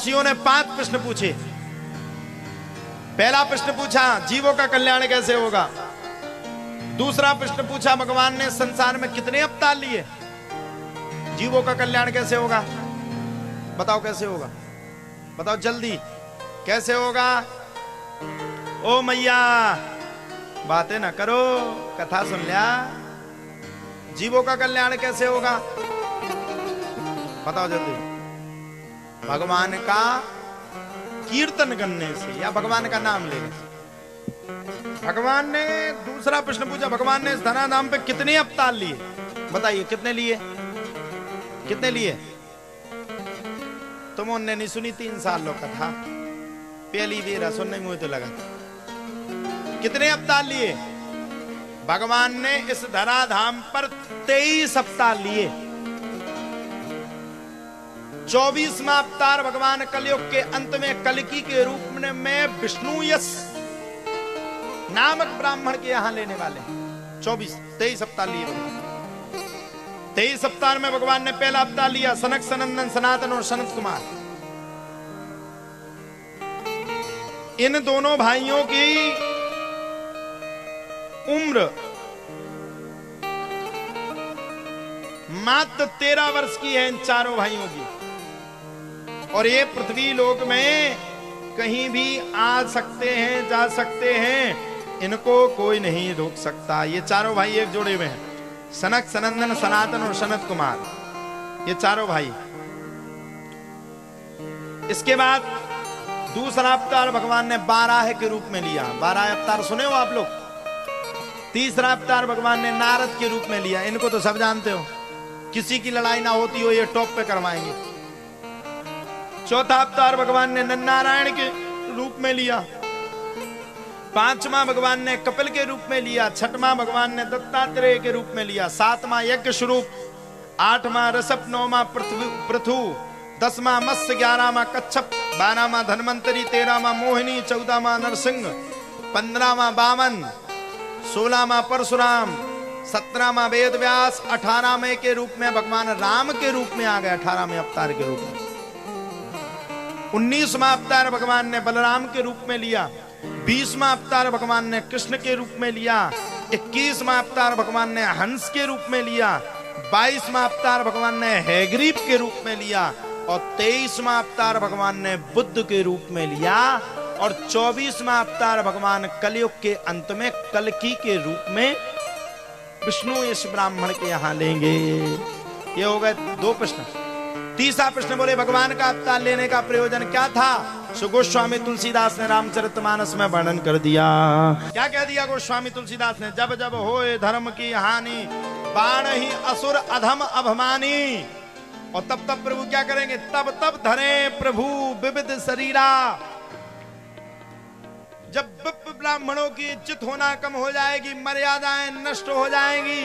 ऋषियों ने 5 प्रश्न पूछे। पहला प्रश्न पूछा जीवों का कल्याण कैसे होगा। दूसरा प्रश्न पूछा भगवान ने संसार में कितने अवतार लिए, जीवों का कल्याण कैसे होगा, बताओ कैसे होगा, बताओ जल्दी कैसे होगा। ओ मैया बातें ना करो, कथा सुन लिया। जीवों का कल्याण कैसे होगा बताओ जल्दी। भगवान का कीर्तन करने से या भगवान का नाम लेने से। भगवान ने दूसरा प्रश्न पूछा, भगवान ने इस धराधाम पे कितने अवतार लिए, बताइए कितने लिए, कितने लिए। तुमने नहीं सुनी 3 साल लोग कथा, पहली बेरा सुनने में मुझे तो लगा। कितने अवतार लिए भगवान ने इस धराधाम पर? 23 अवतार लिए। 24वां अवतार भगवान कलयुग के अंत में कल्कि के रूप में विष्णु यश नामक ब्राह्मण के यहां लेने वाले। 23 अवतार लिए भगवान। 23 अवतार में भगवान ने पहला अवतार लिया सनक सनंदन सनातन और सनत कुमार। इन दोनों भाइयों की उम्र मात्र 13 वर्ष की है, इन चारों भाइयों की। और ये पृथ्वी लोक में कहीं भी आ सकते हैं, जा सकते हैं, इनको कोई नहीं रोक सकता। ये चारों भाई एक जोड़े में हैं, सनक सनंदन सनातन और सनत कुमार, ये चारों भाई। इसके बाद दूसरा अवतार भगवान ने 12 के रूप में लिया। 12 अवतार सुने हो आप लोग। तीसरा अवतार भगवान ने नारद के रूप में लिया, इनको तो सब जानते हो, किसी की लड़ाई ना होती हो ये टॉप पे करवाएंगे। चौथा अवतार भगवान ने नरनारायण के रूप में लिया। 5वां भगवान ने कपिल के रूप में लिया। 6वां भगवान ने दत्तात्रेय के रूप में लिया। 7वां यज्ञ स्वरूप, 8वां ऋषभ, 9वां पृथु, 10वां मत्स्य, 11वां कच्छप, 12वां धन्वंतरी, 13वां मोहिनी, 14वां नरसिंह, 15वां वामन, 16वां परशुराम, 17वां वेद व्यास, 18वें के रूप में भगवान राम के रूप में आ गए, 18वें अवतार के रूप में। 19वां अवतार भगवान ने बलराम के रूप में लिया। 20वां अवतार भगवान ने कृष्ण के रूप में लिया। 21वां अवतार भगवान ने हंस के रूप में लिया। 22वां अवतार भगवान ने हैग्रीव के रूप में लिया। और 23वां अवतार भगवान ने बुद्ध के रूप में लिया। और 24वां अवतार भगवान कलयुग के अंत में कल्कि के रूप में विष्णु यश ब्राह्मण के यहां लेंगे। ये हो गए 2 प्रश्न। तीसरा प्रश्न बोले भगवान का अवतार लेने का प्रयोजन क्या था। सो गोस्वामी तुलसीदास ने रामचरितमानस में वर्णन कर दिया। क्या कह दिया गोस्वामी तुलसीदास ने, जब जब होए धर्म की हानि, बाण ही असुर अधम अभिमानी। और तब तब प्रभु क्या करेंगे, तब तब धरे प्रभु विविध शरीरा। जब ब्राह्मणों की इज्जत होना कम हो जाएगी, मर्यादाएं नष्ट हो जाएंगी,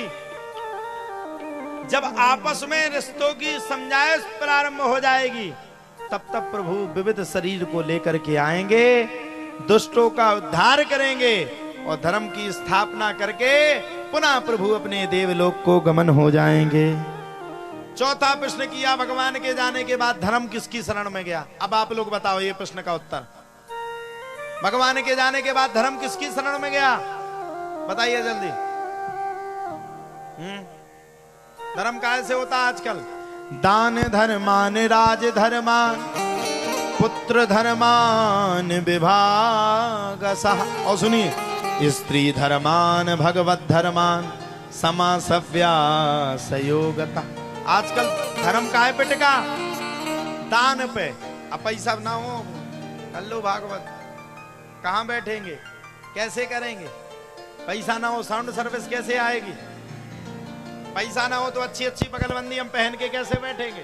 जब आपस में रिश्तों की समझाइश प्रारंभ हो जाएगी, तब तब प्रभु विविध शरीर को लेकर के आएंगे, दुष्टों का उद्धार करेंगे और धर्म की स्थापना करके पुनः प्रभु अपने देवलोक को गमन हो जाएंगे। चौथा प्रश्न किया, भगवान के जाने के बाद धर्म किसकी शरण में गया। अब आप लोग बताओ ये प्रश्न का उत्तर। भगवान के जाने के बाद धर्म किसकी शरण में गया, बताइए जल्दी। धर्म कैसे होता आजकल, दान धर्मान राज धर्मान पुत्र धर्मान विभाग सह। और सुनिए, स्त्री धर्मान भगवत धर्मान समासव्या सयोगता। आजकल धर्म काहे पे टिका, दान पे। अब पैसा ना हो कर लो भागवत, कहां बैठेंगे, कैसे करेंगे। पैसा ना हो साउंड सर्विस कैसे आएगी, पैसा ना हो तो अच्छी अच्छी बगलबंदी हम पहन के कैसे बैठेंगे।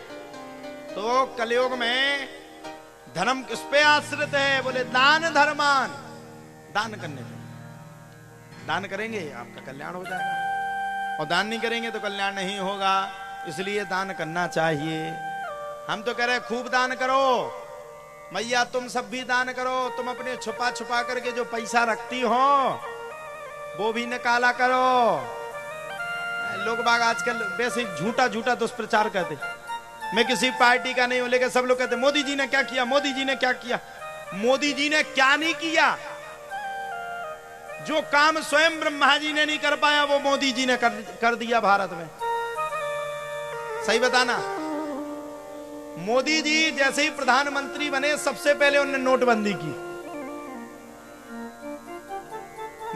तो कलयुग में धर्म किस पे आश्रित है, बोले दान धर्मान। दान करने पे, दान करेंगे आपका कल्याण हो जाएगा, और दान नहीं करेंगे तो कल्याण नहीं होगा। इसलिए दान करना चाहिए। हम तो कह रहे खूब दान करो मैया, तुम सब भी दान करो। तुम अपने छुपा छुपा करके जो पैसा रखती हो वो भी निकाला करो। लोग बाग आजकल वैसे झूठा झूठा दुष्प्रचार करते, मैं किसी पार्टी का नहीं हूं, लेकिन सब लोग कहते मोदी जी ने क्या किया, मोदी जी ने क्या किया। मोदी जी ने क्या नहीं किया? जो काम स्वयं ब्रह्मा जी ने नहीं कर पाया वो मोदी जी ने कर दिया भारत में। सही बताना। मोदी जी जैसे ही प्रधानमंत्री बने सबसे पहले उन्होंने नोटबंदी की।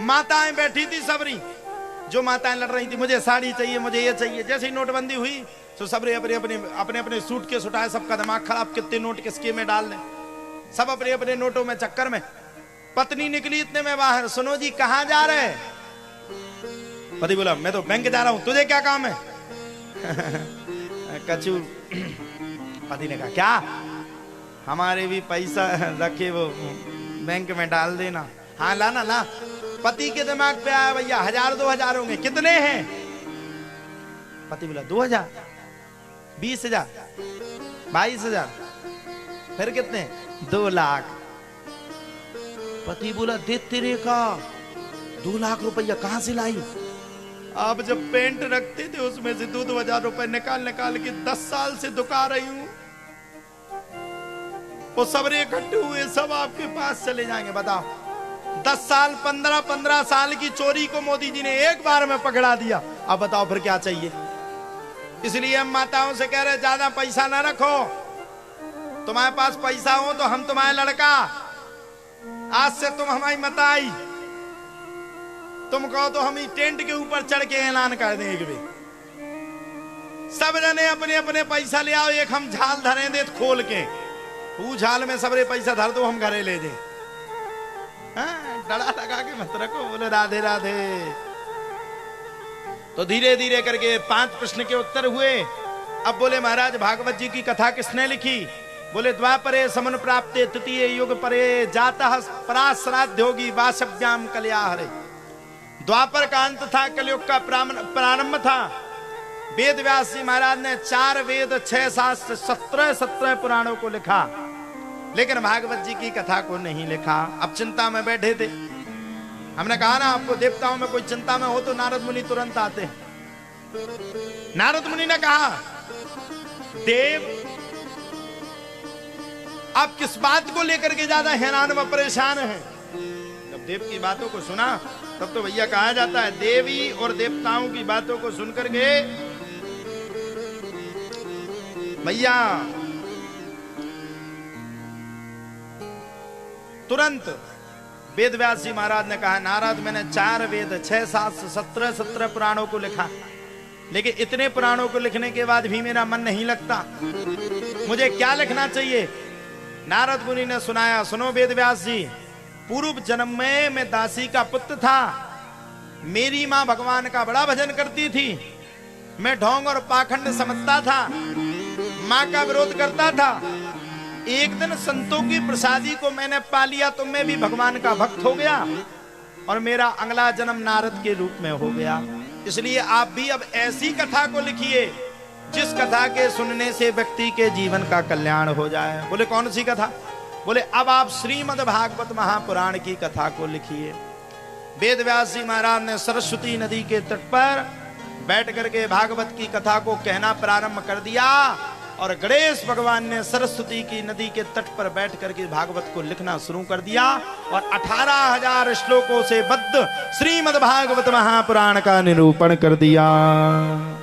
माताएं बैठी थी सबरी, जो माताएं लड़ रही थी मुझे साड़ी चाहिए, मुझे ये चाहिए। जैसे ही नोटबंदी हुई तो सबरे अपने अपने सूट के उठाए, सबका दिमाग खराब, कितने नोट किसके में डाल लें, सब अपने अपने नोटों में चक्कर में। पत्नी निकली इतने में बाहर, सुनो जी कहां जा रहे हैं? पति बोला मैं तो बैंक जा रहा हूं, तुझे क्या काम है? कचू। पति ने कहा क्या? हमारे भी पैसा रखे वो बैंक में डाल देना। हाँ लाना ला। पति के दिमाग पे आया भैया 1000 2000 होंगे, कितने हैं? पति बोला 2000, 20000, 22000, फिर कितने? 2 लाख। पति बोला दे तेरे का 2 लाख रुपया कहां से लाई? आप जब पेंट रखते थे उसमें से 2,000 रुपए निकाल निकाल के 10 साल से दुका रही हूं, वो सब इकट्ठे हुए सब आपके पास चले जाएंगे। बताओ 10 साल 15 साल की चोरी को मोदी जी ने एक बार में पकड़ा दिया। अब बताओ फिर क्या चाहिए? इसलिए हम माताओं से कह रहे ज्यादा पैसा ना रखो, तुम्हारे पास पैसा हो तो हम तुम्हारे लड़का, आज से तुम हमारी मताई, तुम कहो तो हम ही टेंट के ऊपर चढ़ के ऐलान कर दें। एक भी सब जने अपने अपने पैसा ले आओ, एक हम झाल धरे दे खोल के, वो झाल में सबरे पैसा धर दो, हम घरे ले जाए। डरा लगा के मत रखो, बोले राधे राधे। तो धीरे धीरे करके 5 प्रश्न के उत्तर हुए। अब बोले महाराज भागवत जी की कथा किसने लिखी? बोले द्वापरे समन प्राप्ते तृतीय युग परे जाता पराश्राद्ध योगी वासव्याम कल्याहरे। द्वापर का अंत था, कलयुग का प्रारंभ था। वेद व्यास जी महाराज ने 4 वेद 6 शास्त्र 17 पुराणों को लिखा, लेकिन भागवत जी की कथा को नहीं लिखा। अब चिंता में बैठे थे। हमने कहा ना आपको, देवताओं में कोई चिंता में हो तो नारद मुनि तुरंत आते हैं। नारद मुनि ने कहा देव आप किस बात को लेकर के ज्यादा हैरान व परेशान हैं? जब देव की बातों को सुना तब तो भैया कहा जाता है देवी और देवताओं की बातों को सुनकर के भैया तुरंत वेद व्यास जी महाराज ने कहा नारद मैंने 4 वेद 6 शास्त्र 17 पुराणों को लिखा, लेकिन इतने पुराणों को लिखने के बाद भी मेरा मन नहीं लगता, मुझे क्या लिखना चाहिए? नारद मुनि ने सुनाया, सुनो वेद व्यास जी, पूर्व जन्म में मैं दासी का पुत्र था, मेरी मां भगवान का बड़ा भजन करती थी, मैं ढोंग और पाखंड समझता था, मां का विरोध करता था। एक दिन संतों की प्रसादी को मैंने पा लिया तो मैं भी भगवान का भक्त हो गया और मेरा अगला जन्म नारद के रूप में हो गया। इसलिए आप भी अब ऐसी कथा को लिखिए जिस कथा के सुनने से व्यक्ति के जीवन का कल्याण हो जाए। बोले कौन सी कथा? बोले अब आप श्रीमद् भागवत महापुराण की कथा को लिखिए। वेद व्यास जी महाराज ने सरस्वती नदी के तट पर बैठ करके भागवत की कथा को कहना प्रारंभ कर दिया और गणेश भगवान ने सरस्वती की नदी के तट पर बैठ करके भागवत को लिखना शुरू कर दिया और 18,000 श्लोकों से बद्ध श्रीमद् भागवत महापुराण का निरूपण कर दिया।